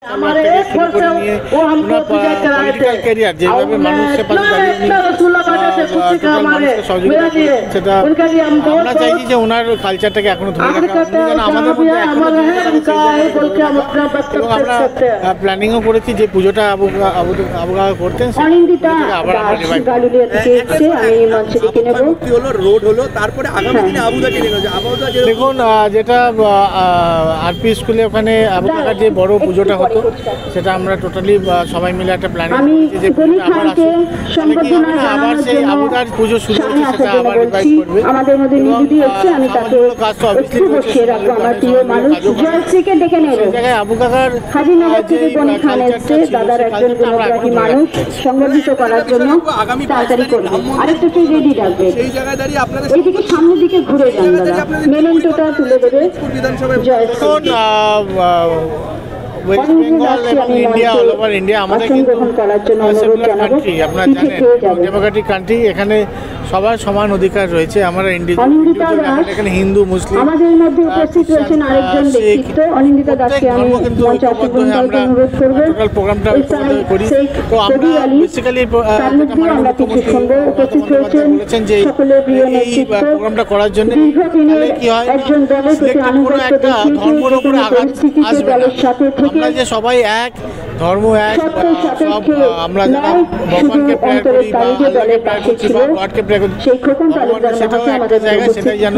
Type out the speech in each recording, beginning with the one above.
हमारे एक वर्ष वो हमको पॉलिटिकल कैरियर যেভাবে মানুষের পাশে দাঁড়িয়ে हमारे मेरा लिए उनका लिए हम बहुत চাইছি যে ওনার কালচারটাকে এখনো ধরে রাখা যেন আমাদের মধ্যে এখনো उनका है बोल के हम अपना वक्तव्य रख सकते हैं প্ল্যানিংও করেছি যে পূজোটা আবুগা করতেন অনিন্দিতা গালুলিয়া থেকে এসেছে আমি মঞ্চে ডেকে নেব হলো রোড হলো তারপরে আগামী দিনে আবুদাকে নিয়ে যাবে আবুদা দেখুন যেটা আরপি স্কুলে ওখানে আবুদার যে বড় পূজোটা হতো সেটা আমরা টোটালি সবাই মিলে একটা প্ল্যানিং করেছি যে আবার সেই আবুদার পুজো শুরু হচ্ছে সেটা আবার রিভাইভ করবে আমাদের মধ্যে নিযুক্তি হচ্ছে আমি তাকে একটু বসিয়ে রাখবো আমার প্রিয় মানুষ জয়শ্রীকে ডেকে নেব সেই জায়গায় আবু কাকার হাজিনগর থেকে বনি খান এসছে দাদার একজন গুণগ্রাহী মানুষ সংগঠিত করার জন্য তাড়াতাড়ি করবে আরেকটু কি রেডি রাখবে সেই জায়গায় দাঁড়িয়ে আপনারা এইদিকে সামনের দিকে ঘুরে যান দাদা মেমেন্টোটা তুলে দেবে জয়শ্রী ওয়েস্ট বেঙ্গল এবং ইন্ডিয়া অল ওভার ইন্ডিয়া আমাদের কিন্তু কান্ট্রি আপনারা জানেন ডেমোক্রেটিক কান্ট্রি এখানে সবার সমান অধিকার রয়েছে আমরা এখানে হিন্দু মুসলিম আমাদের মধ্যে উপস্থিত রয়েছেন আরেকজন ব্যক্তিত্ব অনিন্দিতা দাসকে আমি মঞ্চে আসবেন বলতে অনুরোধ করব টোটাল প্রোগ্রামটা করি তো আমরা বেসিক্যালি আমরা কিছু শুনব উপস্থিত রয়েছেন যে সকলের প্রিয় এই প্রোগ্রামটা করার জন্য কি হয় একজন দলের প্রতি আনুগত্য ধর্মের উপরে আঘাত আসবে না আমরা যে সবাই এক ধর্ম এক সব আমরা যারা ভগবানকে প্রেয়ার করি বা আল্লাহকে প্রেয়ার করছি বা গডকে প্রেয়ার করছি সেটাও একটা জায়গায় সেটাই যেন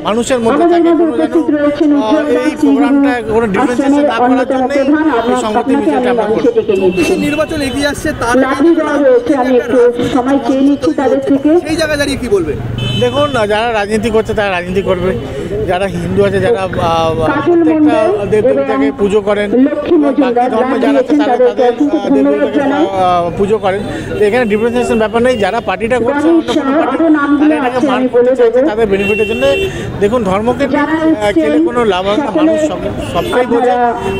মানুষের মধ্যে থাকে এই প্রোগ্রামটা কোনো ডিফারেন্সিয়েশন না করার জন্য এই সংগতি বিষয়টা আমরা করি নির্বাচন এগিয়ে আসছে তার আমি একটু সময় চেয়ে নিচ্ছি তাদের থেকে সেই জায়গায় দাঁড়িয়ে কি বলবে দেখুন যারা রাজনীতি করছে তারা রাজনীতি করবে যারা হিন্দু আছে যারা প্রত্যেকটা দেবদেবতাকে পুজো করেন বাকি ধর্মে যারা আছে তারা তাদের দেবদেবতাকে পুজো করেন তো এখানে ডিফারেন্সিয়েশন ব্যাপার নেই যারা পার্টিটা করছে অন্য কোনো পার্টি তারা এটাকে মান করতে চাইছে তাদের বেনিফিটের জন্য দেখুন ধর্মকে খেলে কোনো লাভ হয় না মানুষ সবটাই বোঝে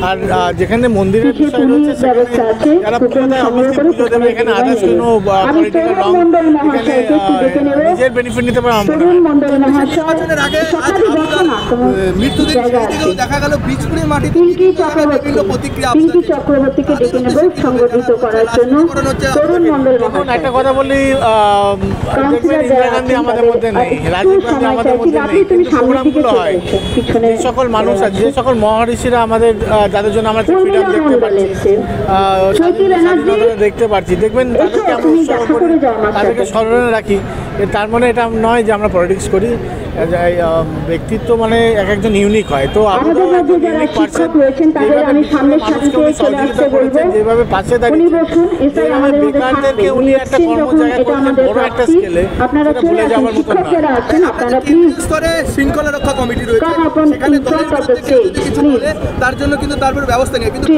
আর যেখানে মন্দিরের বিষয় রয়েছে সেখানে যারা অবশ্যই পুজো দেবে এখানে আদার্স কোনো পলিটিক্যাল রং এখানে নিজের বেনিফিট নিতে পারে মৃত্যুদিন দেখা গেল বীজপুরের মাটিতে চক্রবর্তীকে ডেকে নেব সংগঠিত করার জন্য তরুণ মণ্ডল একটা কথা বলি ইন্দিরা গান্ধী আমাদের মধ্যে নেই রাজীব গান্ধী আমাদের মধ্যে নেই প্রোগ্রামগুলো হয় যে সকল মানুষ আছে যে সকল মহর্ষিরা আমাদের যাদের জন্য আমরা ফ্রিডম দেখতে পাচ্ছি স্বাধীনতা দেখতে পাচ্ছি দেখবেন তাদেরকে আমরা উৎসর্গ করি তাদেরকে স্মরণে রাখি তার মানে এটা নয় যে আমরা পলিটিক্স করি ব্যক্তিত্ব মানে এক একজন ইউনিক হয় তো যেভাবে পাশে দাঁড়িয়ে বেকারদেরকে উনি একটা কর্মজায়গা করেছেন বড় একটা স্কেলে ভুলে যাওয়ার মতো স্তরে শৃঙ্খলা রক্ষা কমিটি রয়েছে সেখানে তার জন্য কিন্তু তারপরে ব্যবস্থা নেই কিন্তু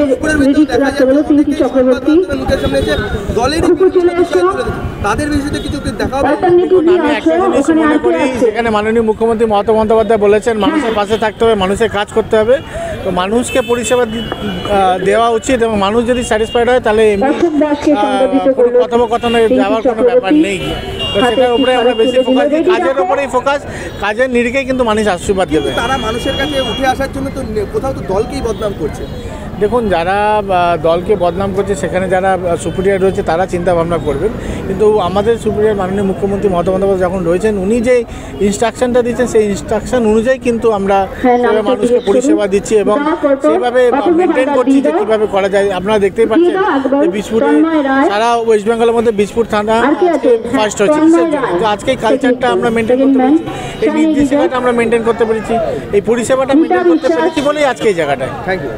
দলের তাদের বিষয়ে কিছু দেখা হবে আমি একটা জিনিস মনে করি যেখানে মাননীয় মুখ্যমন্ত্রী মমতা বন্দ্যোপাধ্যায় বলেছেন মানুষের পাশে থাকতে হবে মানুষের কাজ করতে হবে তো মানুষকে পরিষেবা দেওয়া উচিত এবং মানুষ যদি স্যাটিসফাইড হয় তাহলে এমনি কোনো কথোপকথনে যাওয়ার কোনো ব্যাপার নেই তো সেটার উপরে আমরা বেশি ফোকাস দিই কাজের উপরেই ফোকাস কাজের নিরিখেই কিন্তু মানুষ আশীর্বাদ দেবে তারা মানুষের কাছে উঠে আসার জন্য তো কোথাও তো দলকেই বদনাম করছে দেখুন যারা দলকে বদনাম করছে সেখানে যারা সুপিরিয়র রয়েছে তারা চিন্তা ভাবনা করবেন কিন্তু আমাদের সুপিরিয়র মাননীয় মুখ্যমন্ত্রী মমতা বন্দ্যোপাধ্যায় যখন রয়েছেন উনি যে ইনস্ট্রাকশনটা দিচ্ছেন সেই ইনস্ট্রাকশন অনুযায়ী কিন্তু আমরা সেভাবে মানুষকে পরিষেবা দিচ্ছি এবং সেইভাবে মেনটেন করছি যে কীভাবে করা যায় আপনারা দেখতেই পাচ্ছেন যে বিজপুরে সারা ওয়েস্ট বেঙ্গলের মধ্যে বিজপুর থানা ফার্স্ট হচ্ছে তো আজকে এই কালচারটা আমরা মেনটেন করতে পেরেছি এই নির্দেশিকাটা আমরা মেনটেন করতে পেরেছি এই পরিষেবাটা মেনটেন করতে পেরেছি বলেই আজকে এই জায়গাটায় থ্যাংক ইউ